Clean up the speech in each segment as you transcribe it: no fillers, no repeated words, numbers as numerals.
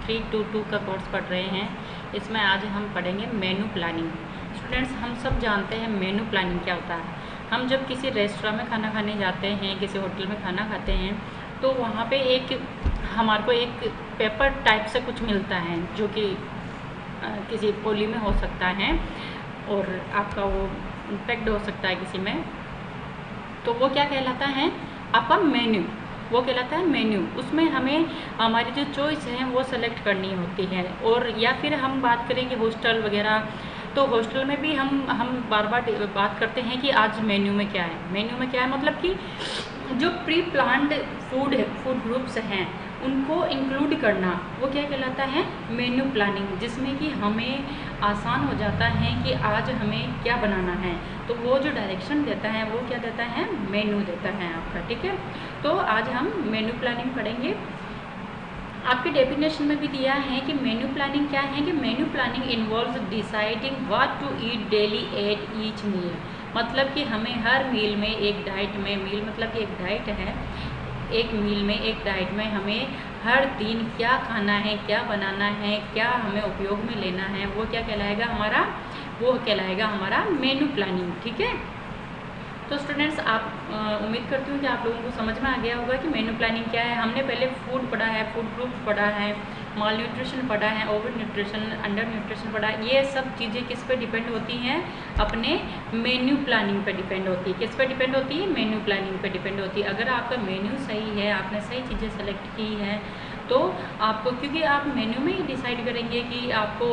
322 का कोर्स पढ़ रहे हैं। इसमें आज हम पढ़ेंगे मेनू प्लानिंग। स्टूडेंट्स, हम सब जानते हैं मेनू प्लानिंग क्या होता है। हम जब किसी रेस्टोरेंट में खाना खाने जाते हैं, किसी होटल में खाना खाते हैं, तो वहाँ पे हमारे को एक पेपर टाइप से कुछ मिलता है जो कि किसी पोली में हो सकता है और आपका वो पैक्ड हो सकता है किसी में। तो वो क्या कहलाता है? आपका मेन्यू। वो कहलाता है मेन्यू। उसमें हमें हमारी जो चॉइस है वो सेलेक्ट करनी होती है। और या फिर हम बात करेंगे हॉस्टल वगैरह, तो हॉस्टल में भी हम बार बार बात करते हैं कि आज मेन्यू में क्या है। मेन्यू में क्या है मतलब कि जो प्री प्लान्ड फूड ग्रुप्स हैं उनको इंक्लूड करना, वो क्या कहलाता है? Menu planning. जिसमें कि हमें आसान हो जाता है कि आज हमें क्या बनाना है। तो वो जो डायरेक्शन देता है वो क्या देता है? मेन्यू देता है आपका। ठीक है, तो आज हम मेन्यू प्लानिंग पढ़ेंगे। आपके डेफिनेशन में भी दिया है कि मेन्यू प्लानिंग क्या है कि menu planning involves deciding what to eat daily at each meal. मतलब कि हमें हर मील में एक डाइट में, मील मतलब कि एक डाइट है, एक मील में एक डाइट में हमें हर दिन क्या खाना है, क्या बनाना है, क्या हमें उपयोग में लेना है, वो क्या कहलाएगा हमारा? वो कहलाएगा हमारा मेन्यू प्लानिंग। ठीक है, तो स्टूडेंट्स, आप उम्मीद करती हूँ कि आप लोगों को समझ में आ गया होगा कि मेन्यू प्लानिंग क्या है। हमने पहले फूड पढ़ा है, फूड ग्रुप्स पढ़ा है, माल न्यूट्रिशन पढ़ा है, ओवर न्यूट्रिशन, अंडर न्यूट्रिशन पढ़ा है। ये सब चीज़ें किस पे डिपेंड होती हैं? अपने मेन्यू प्लानिंग पे डिपेंड होती है। किस पे डिपेंड होती है? मेन्यू प्लानिंग पे डिपेंड होती है। अगर आपका मेन्यू सही है, आपने सही चीज़ें सेलेक्ट की हैं, तो आपको, क्योंकि आप मेन्यू में ही डिसाइड करेंगे कि आपको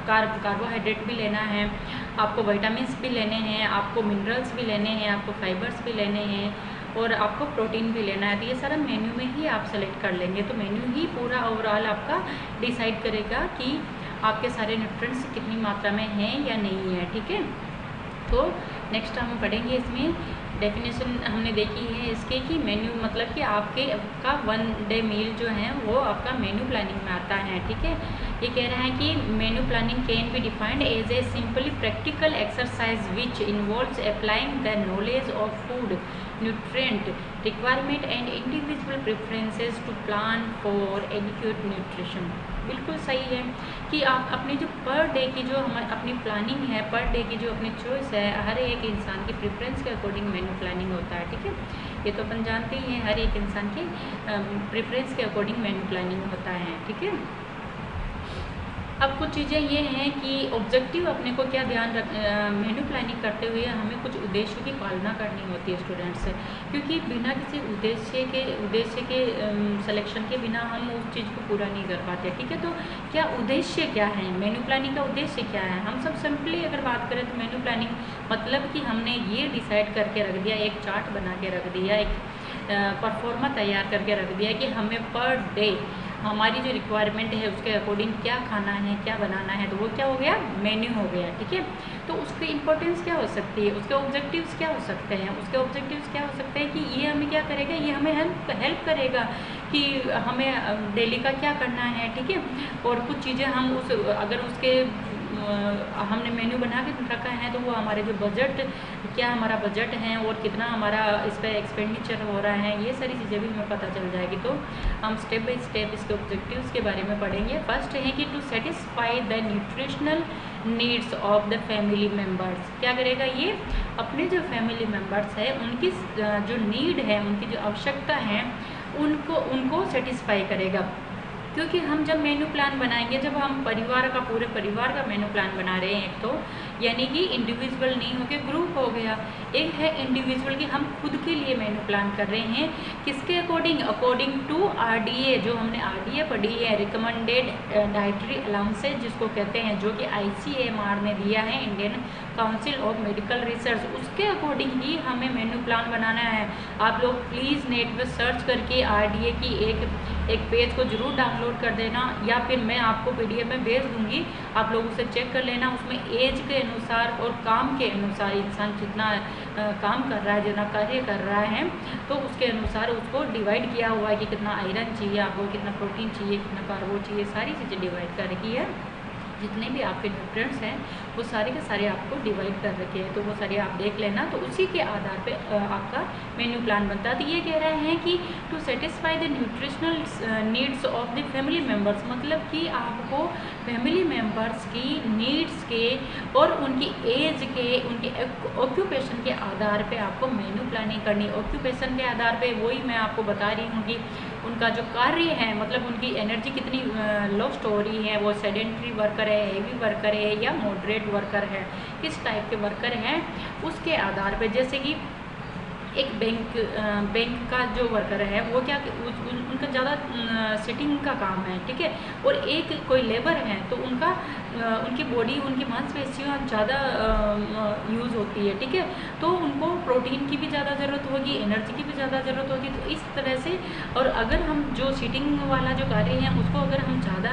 कार्बोहाइड्रेट भी लेना है, आपको विटामिन्स भी लेने हैं, आपको मिनरल्स भी लेने हैं, आपको फाइबर्स भी लेने हैं और आपको प्रोटीन भी लेना है। तो ये सारा मेन्यू में ही आप सेलेक्ट कर लेंगे। तो मेन्यू ही पूरा ओवरऑल आपका डिसाइड करेगा कि आपके सारे न्यूट्रिएंट्स कितनी मात्रा में हैं या नहीं है। ठीक है, तो नेक्स्ट हम पढ़ेंगे। इसमें डेफिनेशन हमने देखी है इसके कि मेन्यू मतलब कि आपके का 1 डे मील जो है वो आपका मेन्यू प्लानिंग में आता है। ठीक है, ये कह रहा है कि menu planning can be defined as a simply practical exercise which involves applying the knowledge of food nutrient requirement and individual preferences to plan for adequate nutrition. बिल्कुल सही है कि आप अपनी जो पर डे की जो हमारी अपनी प्लानिंग है, पर डे की जो अपनी चॉइस है, हर एक इंसान की प्रेफरेंस के अकॉर्डिंग मेन्यू प्लानिंग होता है। ठीक है, ये तो अपन जानते ही हैं, हर एक इंसान के प्रेफरेंस के अकॉर्डिंग मेन्यू प्लानिंग होता है। ठीक है, अब कुछ चीज़ें ये हैं कि ऑब्जेक्टिव अपने को क्या ध्यान रख, मेन्यू प्लानिंग करते हुए हमें कुछ उद्देश्यों की पालना करनी होती है स्टूडेंट्स से। क्योंकि बिना किसी उद्देश्य के सिलेक्शन के बिना हम उस चीज़ को पूरा नहीं कर पाते। ठीक है, तो क्या उद्देश्य क्या है? मेन्यू प्लानिंग का उद्देश्य क्या है? हम सब सिंपली अगर बात करें तो मेन्यू प्लानिंग मतलब कि हमने ये डिसाइड करके रख दिया, एक चार्ट बना के रख दिया, एक परफॉर्मा तैयार करके रख दिया कि हमें पर डे हमारी जो रिक्वायरमेंट है उसके अकॉर्डिंग क्या खाना है, क्या बनाना है। तो वो क्या हो गया? मेन्यू हो गया। ठीक है, तो उसकी इंपॉर्टेंस क्या हो सकती है, उसके ऑब्जेक्टिव्स क्या हो सकते हैं? उसके ऑब्जेक्टिव्स क्या हो सकते हैं कि ये हमें क्या करेगा? ये हमें हेल्प करेगा कि हमें डेली का क्या करना है। ठीक है, और कुछ चीज़ें हम अगर उसके हमने मेन्यू बना के रखा है तो वो हमारे जो बजट, क्या हमारा बजट है और कितना हमारा इस पर एक्सपेंडिचर हो रहा है, ये सारी चीज़ें भी हमें पता चल जाएगी। तो हम स्टेप बाय स्टेप इसके ऑब्जेक्टिव्स के बारे में पढ़ेंगे। फर्स्ट है कि to satisfy the nutritional needs of the family members. क्या करेगा ये? अपने जो फैमिली मेम्बर्स है उनकी जो नीड है, उनकी जो आवश्यकता है, उनको सेटिस्फाई करेगा। क्योंकि हम जब मेन्यू प्लान बनाएंगे, जब हम परिवार का, पूरे परिवार का मेन्यू प्लान बना रहे हैं, एक तो यानी कि इंडिविजुअल नहीं होकर ग्रुप हो गया, एक है इंडिविजुअल कि हम खुद के लिए मेन्यू प्लान कर रहे हैं। किसके अकॉर्डिंग? अकॉर्डिंग टू RDA, जो हमने RDA पढ़ी है, रिकमेंडेड डाइटरी अलाउंसेज जिसको कहते हैं, जो कि ICMR ने दिया है, Indian council of medical research, उसके अकॉर्डिंग ही हमें मेन्यू प्लान बनाना है। आप लोग प्लीज़ नेट पर सर्च करके RDA की एक पेज को जरूर डाउनलोड कर देना, या फिर मैं आपको PDF में भेज दूंगी, आप लोग उसे चेक कर लेना। उसमें एज के अनुसार और काम के अनुसार, इंसान जितना काम कर रहा है, जितना कार्य कर रहा है, तो उसके अनुसार उसको डिवाइड किया हुआ है कि कितना आयरन चाहिए आपको, कितना प्रोटीन चाहिए, कितना कार्बो चाहिए, सारी चीज़ें डिवाइड कर रखी है। जितने भी आपके न्यूट्रिएंट्स हैं वो सारे के सारे आपको डिवाइड कर रखे हैं, तो वो सारे आप देख लेना। तो उसी के आधार पे आपका मेन्यू प्लान बनता है। तो ये कह रहे हैं कि to satisfy the nutritional needs of the family members, मतलब कि आपको फैमिली मेम्बर्स की नीड्स के और उनकी एज के, उनके ऑक्यूपेशन के आधार पे आपको मेन्यू प्लानिंग करनी। ऑक्यूपेशन के आधार पे वही मैं आपको बता रही हूँ कि उनका जो कार्य है, मतलब उनकी एनर्जी कितनी लॉस्ट हो रही है, वो सेडेंट्री वर्कर है, हेवी वर्कर है या मॉडरेट वर्कर है, किस टाइप के वर्कर हैं उसके आधार पे। जैसे कि एक बैंक का जो वर्कर है वो क्या उनका ज़्यादा सिटिंग का काम है, ठीक है, और एक कोई लेबर है तो उनका उनकी बॉडी, उनकी मांसपेशियाँ ज़्यादा यूज़ होती है, ठीक है, तो उनको प्रोटीन की भी ज़्यादा ज़रूरत होगी, एनर्जी की भी ज़्यादा ज़रूरत होगी। तो इस तरह से, और अगर हम जो सिटिंग वाला जो कार्य है उसको अगर हम ज़्यादा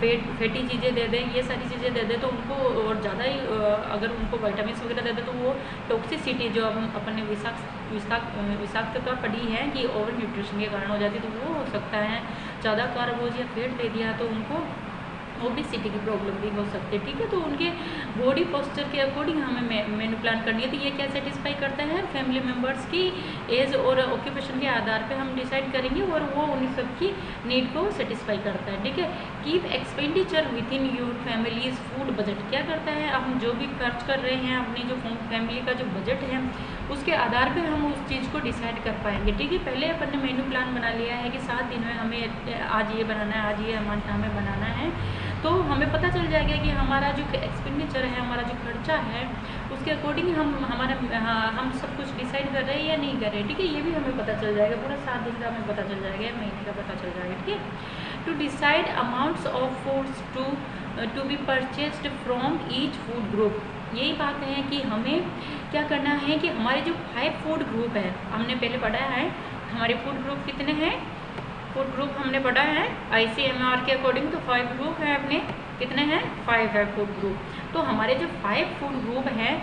फैटी चीज़ें दे दें, ये सारी चीज़ें दे दें तो उनको, और ज़्यादा ही अगर उनको विटामिन वगैरह दे दें तो वो टॉक्सिसिटी जो अपने विषाक्तता पड़ी है कि ओवर न्यूट्रिशन के कारण हो जाती है, तो वो हो सकता है। ज़्यादा कार्बोज या फैट दे दिया तो उनको ओबेसिटी की प्रॉब्लम भी हो सकती है, ठीक है। तो उनके बॉडी पोस्चर के अकॉर्डिंग हमें मेन्यू प्लान करनी है। तो ये क्या सेटिस्फाई करता है, फैमिली मेम्बर्स की एज और ऑक्यूपेशन के आधार पे हम डिसाइड करेंगे और वो उन सब की नीड को सेटिस्फाई करता है, ठीक है। Keep expenditure with in your families food budget, क्या करता है, हम जो भी खर्च कर रहे हैं अपनी जो फैमिली का जो बजट है उसके आधार पे हम उस चीज़ को डिसाइड कर पाएंगे, ठीक है। पहले अपन ने मेन्यू प्लान बना लिया है कि 7 दिन में हमें आज ये बनाना है, आज ये अमाउंट हमें बनाना है, तो हमें पता चल जाएगा कि हमारा जो एक्सपेंडिचर है, हमारा जो खर्चा है, उसके अकॉर्डिंग हम सब कुछ डिसाइड कर रहे हैं या नहीं कर रहे हैं, ठीक है। ये भी हमें पता चल जाएगा, पूरा 7 दिन का हमें पता चल जाएगा, महीने का पता चल जाएगा, ठीक है। To decide amounts of foods to be purchased from each food group, यही बात है कि हमें क्या करना है कि हमारे जो 5 फूड ग्रुप है, हमने पहले पढ़ा है हमारे फूड ग्रुप कितने हैं, फूड ग्रुप हमने पढ़ा है ICMR के अकॉर्डिंग, तो 5 ग्रुप है अपने, कितने हैं, 5 है फूड ग्रुप। तो हमारे जो 5 फूड ग्रुप हैं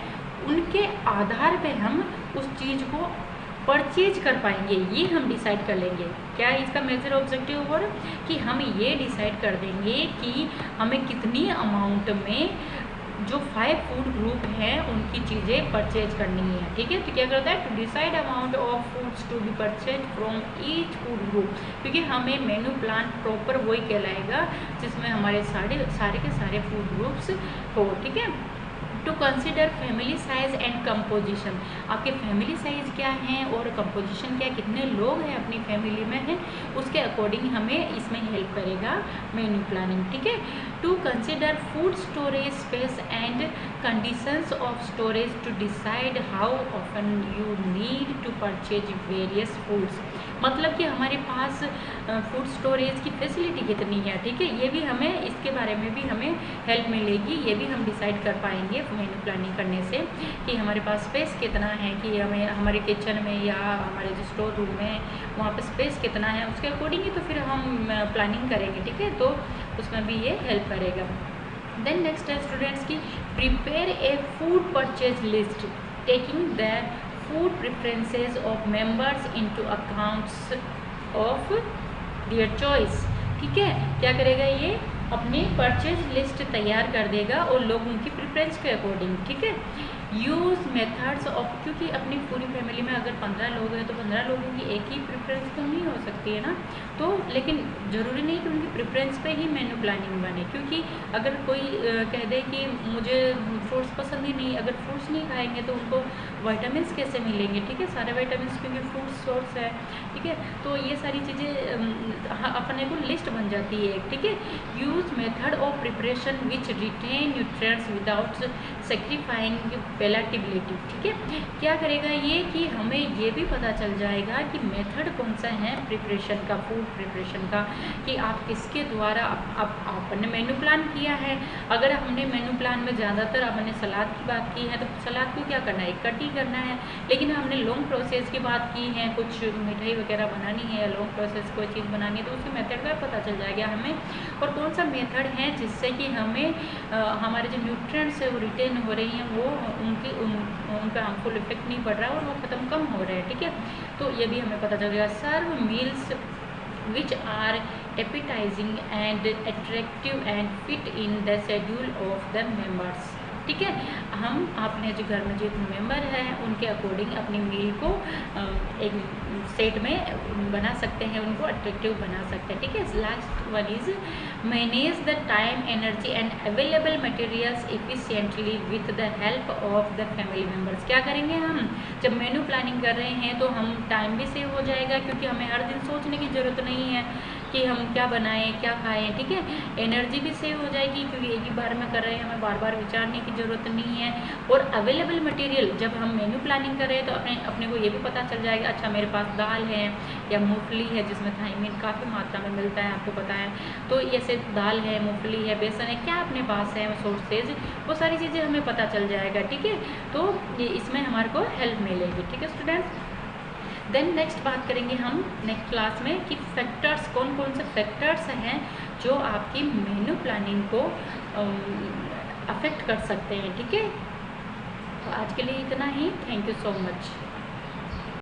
उनके आधार पे हम उस चीज़ को परचेज कर पाएंगे, ये हम डिसाइड कर लेंगे। क्या इसका मेजर ऑब्जेक्टिव और कि हम ये डिसाइड कर देंगे कि हमें कितनी अमाउंट में जो 5 फूड ग्रुप हैं उनकी चीज़ें परचेज करनी है, ठीक है। तो क्या करता है, to decide amount of foods to be purchase from each food group, क्योंकि हमें मेन्यू प्लान प्रॉपर वही कहलाएगा जिसमें हमारे सारे के सारे फूड ग्रुप्स हो, ठीक है। To consider family size and composition, आपके फैमिली साइज क्या है और कंपोजिशन क्या, कितने लोग हैं अपनी फैमिली में हैं, उसके अकॉर्डिंग हमें इसमें हेल्प करेगा मेन्यू प्लानिंग, ठीक है। To consider food storage space and conditions of storage to decide how often you need to purchase various foods, मतलब कि हमारे पास फूड स्टोरेज की फैसिलिटी कितनी है, ठीक है। ये भी हमें, इसके बारे में भी हमें हेल्प मिलेगी, ये भी हम डिसाइड कर पाएंगे मेन्यू प्लानिंग करने से कि हमारे पास स्पेस कितना है, कि हमें हमारे किचन में या हमारे जो स्टोर रूम में वहाँ पे स्पेस कितना है, उसके अकॉर्डिंग ही तो फिर हम प्लानिंग करेंगे, ठीक है। तो उसमें भी ये हेल्प करेगा। देन नेक्स्ट है स्टूडेंट्स की prepare a food purchase list taking the food preferences of members into accounts of their choice, ठीक है। क्या करेगा ये, अपनी परचेज लिस्ट तैयार कर देगा और लोगों की प्रेफरेंस के अकॉर्डिंग, ठीक है। यूज़ मेथड्स ऑफ, क्योंकि अपनी पूरी फैमिली में अगर 15 लोग हैं तो 15 लोगों की एक ही प्रेफरेंस तो नहीं हो सकती है ना, तो लेकिन ज़रूरी नहीं कि उनकी प्रेफरेंस पे ही मेन्यू प्लानिंग बने, क्योंकि अगर कोई कह दे कि मुझे फ्रूट्स पसंद ही नहीं, अगर फ्रूट्स नहीं खाएंगे तो उनको विटामिन्स कैसे मिलेंगे, ठीक है, सारे विटामिन्स क्योंकि फ्रूट सोर्स है, ठीक है। तो ये सारी चीज़ें अपने को लिस्ट बन जाती है, ठीक है। Use method of preparation which retain nutrients without sacrificing palatability, ठीक है। क्या करेगा ये कि हमें ये भी पता चल जाएगा कि मेथड कौन सा है प्रिपरेशन का, फूड प्रिपरेशन का, कि आप किसके द्वारा आपने मेन्यू प्लान किया है। अगर हमने मेन्यू प्लान में ज़्यादातर आपने सलाद की बात की है तो सलाद को क्या करना है, कट ही करना है, लेकिन हमने लॉन्ग प्रोसेस की बात की है, कुछ मिठाई वगैरह बनानी है, लॉन्ग प्रोसेस कोई चीज़ बनानी है, तो उसके मेथड का पता चल जाएगा हमें, और कौन सा मेथड है जिससे कि हमें हमारे जो न्यूट्रिएंट्स है वो रिटेन हो रही हैं, वो उन पर हार्मफुल इफेक्ट नहीं पड़ रहा है और वो ख़त्म कम हो रहा है, ठीक है। तो ये भी हमें पता चल गया। Serve meals which are appetizing and attractive and fit in the schedule of the members. ठीक है, हम अपने जो घर में जो मेंबर हैं उनके अकॉर्डिंग अपनी मील को एक सेट में बना सकते हैं, उनको अट्रैक्टिव बना सकते हैं। ठीक है, last one is manage the time energy and available materials efficiently with the help of the family members. क्या करेंगे हम जब मेनू प्लानिंग कर रहे हैं तो हम टाइम भी सेव हो जाएगा, क्योंकि हमें हर दिन सोचने की ज़रूरत नहीं है कि हम क्या बनाएं क्या खाएं। ठीक है, एनर्जी भी सेव हो जाएगी क्योंकि एक ही बार में कर रहे हैं, हमें बार बार विचारने की ज़रूरत नहीं है। और अवेलेबल मटेरियल जब हम मेन्यू प्लानिंग कर रहे हैं तो अपने को ये भी पता चल जाएगा, अच्छा मेरे पास दाल है या मूंगफली है जिसमें थायमिन काफ़ी मात्रा में मिलता है, आपको पता है, तो ऐसे दाल है, मूंगफली है, बेसन है, क्या अपने पास है सोर्सेज, वो सारी चीज़ें हमें पता चल जाएगा। ठीक है, तो इसमें हमारे को हेल्प मिलेगी। ठीक है स्टूडेंट्स, देन नेक्स्ट बात करेंगे हम नेक्स्ट क्लास में कि फैक्टर्स कौन कौन से फैक्टर्स हैं जो आपकी मेन्यू प्लानिंग को अफेक्ट कर सकते हैं। ठीक है, तो आज के लिए इतना ही। Thank you so much.